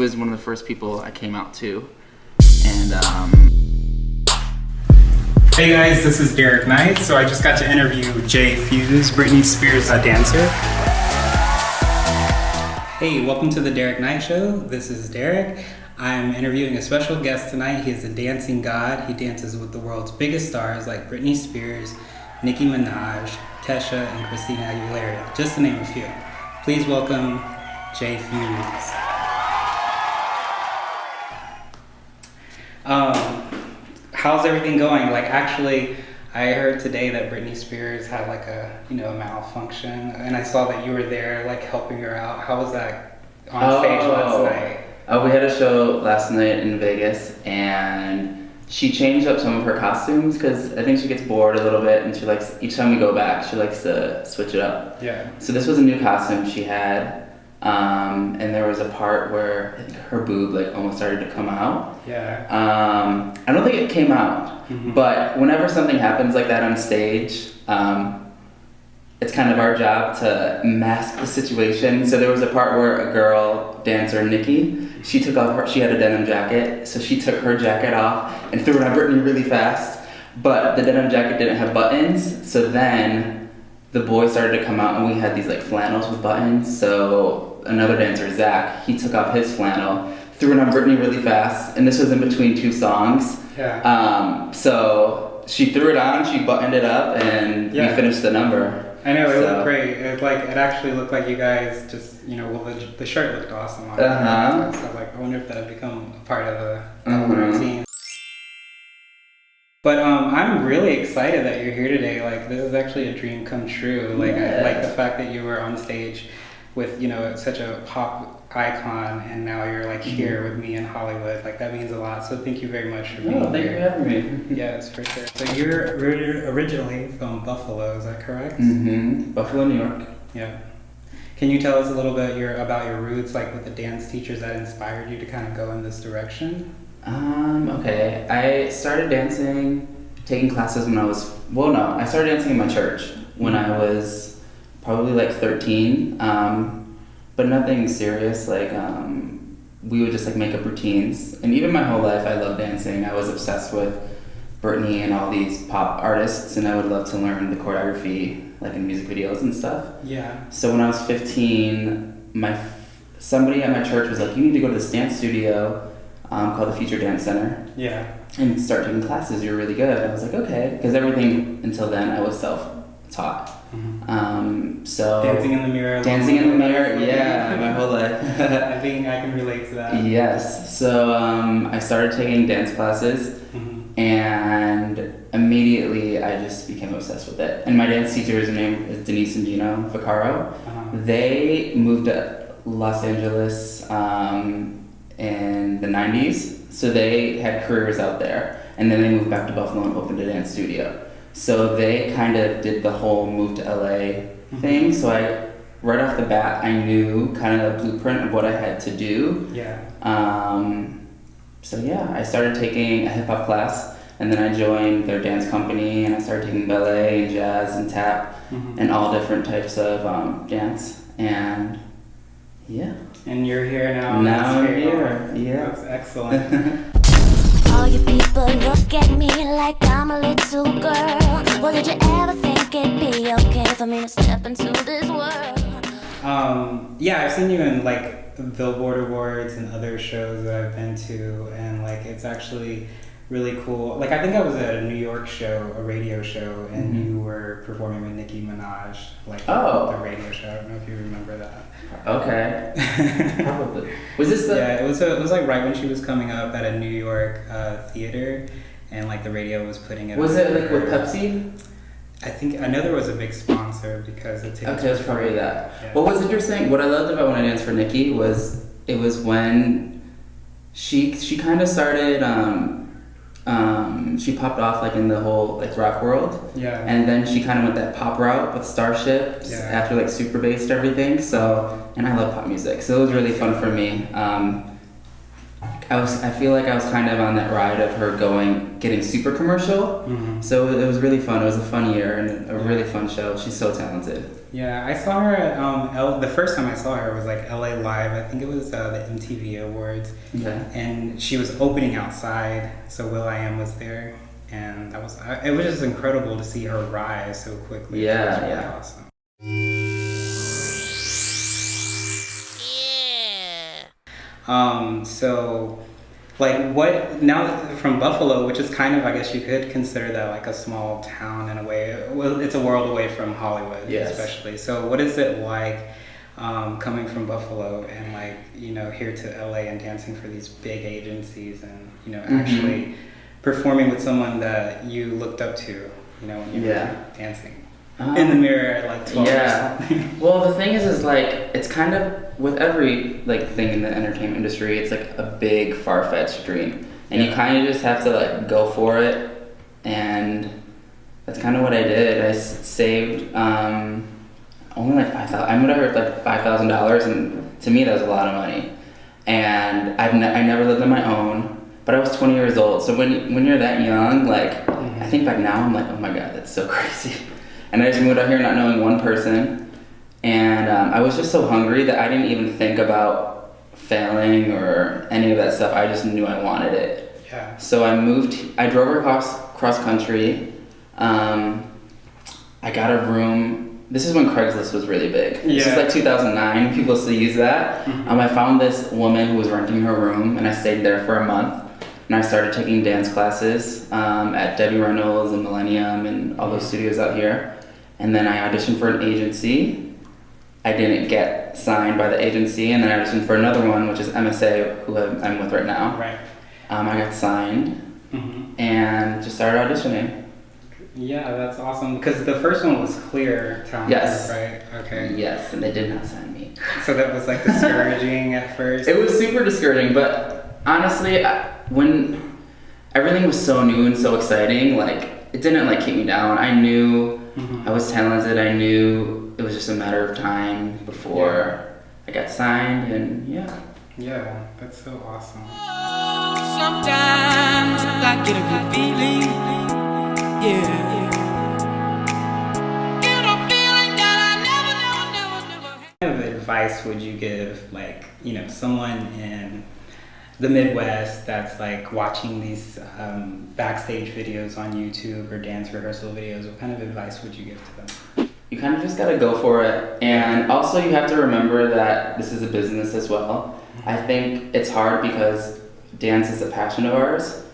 was one of the first people I came out to. And Hey guys, this is Derrick Knight. So I just got to interview Jae Fusz, Britney Spears' dancer. Hey, welcome to the Derrick Knight Show. This is Derrick. I'm interviewing a special guest tonight. He is a dancing god. He dances with the world's biggest stars like Britney Spears, Nicki Minaj, Kesha, and Christina Aguilera, just to name a few. Please welcome Jae Fusz. How's everything going? Like, actually, I heard today that Britney Spears had like a malfunction, and I saw that you were there like helping her out. How was that on stage last night? We had a show last night in Vegas, and she changed up some of her costumes because I think she gets bored a little bit, and she likes, each time we go back, she likes to switch it up. Yeah. So this was a new costume she had. And there was a part where I think her boob like almost started to come out. Yeah. I don't think it came out, but whenever something happens like that on stage, it's kind of our job to mask the situation. So there was a part where a girl dancer, Nicki, she took off she had a denim jacket, so she took her jacket off and threw it on Britney really fast, but the denim jacket didn't have buttons, so then the boys started to come out and we had these like flannels with buttons, so another dancer, Zach, he took off his flannel, threw it on Britney really fast, and this was in between two songs. Yeah. So she threw it on, she buttoned it up, and we finished the number. I know, it looked great. It actually looked like you guys just, the shirt looked awesome on it. So I wonder if that had become a part of the routine. But I'm really excited that you're here today. Like, this is actually a dream come true. Like, I like the fact that you were on stage with, such a pop icon, and now you're like here with me in Hollywood. Like, that means a lot. So thank you very much for being here. Thank you for having me. Yes, for sure. So you're originally from Buffalo, is that correct? Buffalo, New York. Yeah. Can you tell us a little bit about your roots, like with the dance teachers that inspired you to kind of go in this direction? Okay. I started dancing, taking classes when I was, I started dancing in my church when I was probably like 13, but nothing serious. Like, we would just like make up routines, and even my whole life I loved dancing. I was obsessed with Britney and all these pop artists, and I would love to learn the choreography like in music videos and stuff. Yeah. So when I was 15, somebody at my church was like, you need to go to this dance studio called the Future Dance Center. Yeah. And start taking classes, you're really good. I was like, okay, because everything until then I was self-taught. So dancing in the mirror. Yeah, my whole life. I think I can relate to that. Yes. So I started taking dance classes, and immediately I just became obsessed with it. And my dance teacher's name is Denise and Gino Vaccaro. They moved to Los Angeles in the 90s, so they had careers out there, and then they moved back to Buffalo and opened a dance studio. So they kind of did the whole move to LA thing. So right off the bat, I knew kind of the blueprint of what I had to do. Yeah. So yeah, I started taking a hip hop class, and then I joined their dance company, and I started taking ballet and jazz and tap and all different types of dance. And yeah. And you're here now. Now I'm here. Yeah. That's excellent. All you people look at me like I'm a little girl. Well, did you ever think it'd be okay for me to step into this world? Yeah, I've seen you in like Billboard Awards and other shows that I've been to, and like it's actually really cool. Like, I think I was at a New York show, a radio show, and you were performing with Nicki Minaj, like the radio show. I don't know if you remember that. Okay. Probably. Was this the? Yeah, it was like right when she was coming up at a New York theater, and like the radio was putting it. Was it like with Pepsi? I know there was a big sponsor because it Okay, it was probably that. Yeah. What was interesting, what I loved about when I danced for Nicki was it was when she kind of started she popped off like in the whole like rock world. Yeah. And then she kind of went that pop route with Starships after like super bassed everything. So, and I love pop music, so it was really fun for me. I feel like I was kind of on that ride of her getting super commercial. So it was really fun. It was a fun year and a really fun show. She's so talented. Yeah, I saw her at the first time I saw her was like LA Live. I think it was the MTV Awards. Okay. And she was opening outside, so Will.i.am was there, and it was just incredible to see her rise so quickly. Yeah, it was really yeah. awesome. So, like, what now from Buffalo, which is kind of, I guess you could consider that like a small town in a way. Well, it's a world away from Hollywood, especially. So, what is it like coming from Buffalo and like here to LA and dancing for these big agencies and actually performing with someone that you looked up to, when you were dancing? In the mirror at like 12 or something. Well, the thing is like, it's kind of, with every like thing in the entertainment industry, it's like a big far-fetched dream. And you kind of just have to like go for it. And that's kind of what I did. I saved only like $5,000. I heard like $5,000, and to me that was a lot of money. And I never lived on my own, but I was 20 years old. So when you're that young, like I think back now, I'm like, oh my God, that's so crazy. And I just moved out here not knowing one person. And I was just so hungry that I didn't even think about failing or any of that stuff. I just knew I wanted it. Yeah. So I drove across country. I got a room. This is when Craigslist was really big. This is like 2009. People still use that. I found this woman who was renting her room, and I stayed there for a month. And I started taking dance classes at Debbie Reynolds and Millennium and all those studios out here. And then I auditioned for an agency. I didn't get signed by the agency, and then I auditioned for another one, which is MSA, who I'm with right now. Right. I got signed and just started auditioning. Yeah, that's awesome. Because the first one was Clear Talent, yes. right? Okay. Yes, and they did not sign me. So that was like discouraging at first? It was super discouraging, but honestly, when everything was so new and so exciting, like, it didn't like keep me down. I knew I was talented. I knew it was just a matter of time before I got signed, and Yeah, that's so awesome. Sometimes I get a good feeling, Get a feeling that I never had. What kind of advice would you give, like, someone in the Midwest that's like watching these backstage videos on YouTube or dance rehearsal videos? What kind of advice would you give to them? You kind of just gotta go for it. And also you have to remember that this is a business as well. I think it's hard because dance is a passion of ours.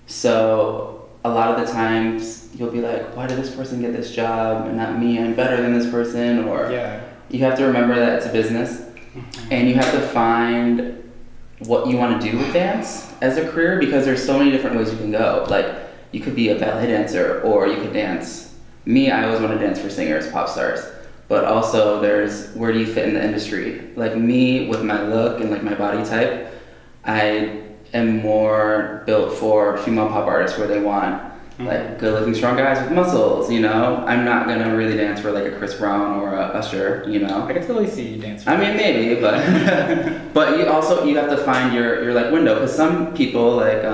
So a lot of the times you'll be like, why did this person get this job and not me? I'm better than this person. Or you have to remember that it's a business. And you have to find what you want to do with dance as a career, because there's so many different ways you can go. Like, you could be a ballet dancer, or you could dance. Me, I always want to dance for singers, pop stars. But also there's, where do you fit in the industry? Like me, with my look and like my body type, I am more built for female pop artists, where they want like good looking strong guys with muscles, I'm not gonna really dance for like a Chris Brown or a Usher, I can totally see you dance. I mean, maybe, but but you have to find your like window, because some people like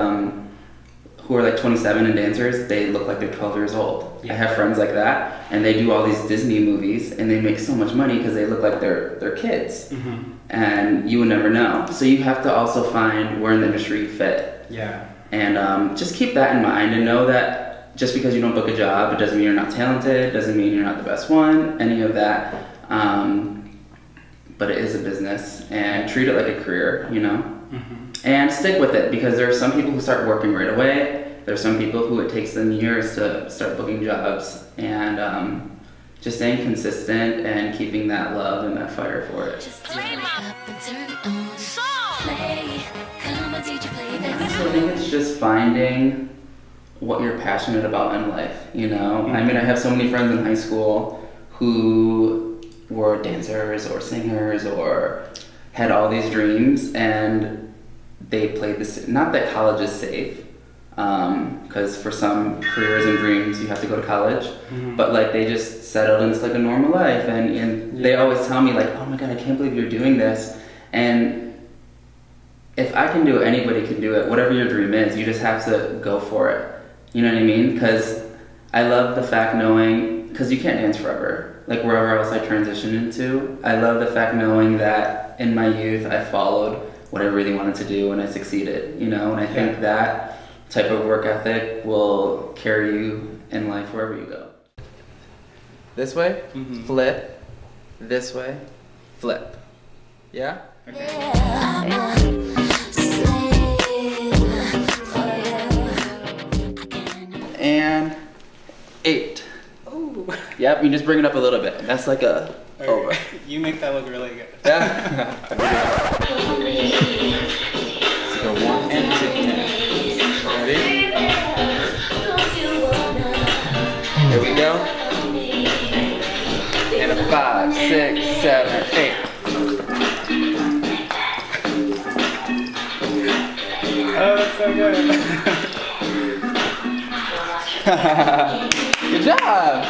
who are like 27 and dancers, they look like they're 12 years old. I have friends like that, and they do all these Disney movies, and they make so much money because they look like they're kids, and you would never know. So you have to also find where in the industry you fit. Yeah. And just keep that in mind, and know that just because you don't book a job, it doesn't mean you're not talented, doesn't mean you're not the best one, any of that. But it is a business, and treat it like a career, And stick with it, because there are some people who start working right away. There are some people who it takes them years to start booking jobs, and just staying consistent and keeping that love and that fire for it. Just wake up and turn on. Play. Come on, DJ, play that. So I think it's just finding what you're passionate about in life, I mean, I have so many friends in high school who were dancers or singers or had all these dreams, and they played this, not that college is safe, because for some careers and dreams you have to go to college, but like they just settled into like a normal life, and they always tell me like, oh my God, I can't believe you're doing this. And if I can do it, anybody can do it. Whatever your dream is, you just have to go for it. You know what I mean? Because I love the fact knowing, because you can't dance forever, like wherever else I transition into. I love the fact knowing that in my youth I followed what I really wanted to do and I succeeded, you know? And I think that type of work ethic will carry you in life wherever you go. This way, flip. This way, flip. Yeah? Okay. I'm a slave for you. And 8. Ooh. Yep, you just bring it up a little bit. That's like a over. You make that look really good. Yeah. Let's go 1 and 2. Ready? Here we go. And a 5, 6, 7, 8. Oh, that's so good. Good job.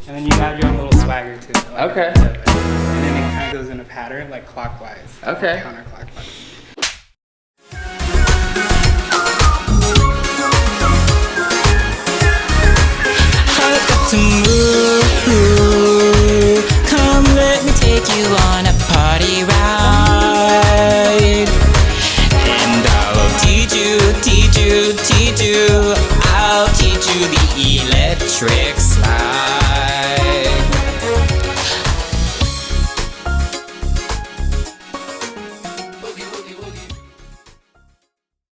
And then you have your own little swagger too. Like Okay. And then it kind of goes in a pattern, like clockwise. Okay. Or counterclockwise. To move, come let me take you on a party ride. And I'll teach you, I'll teach you the electric slide.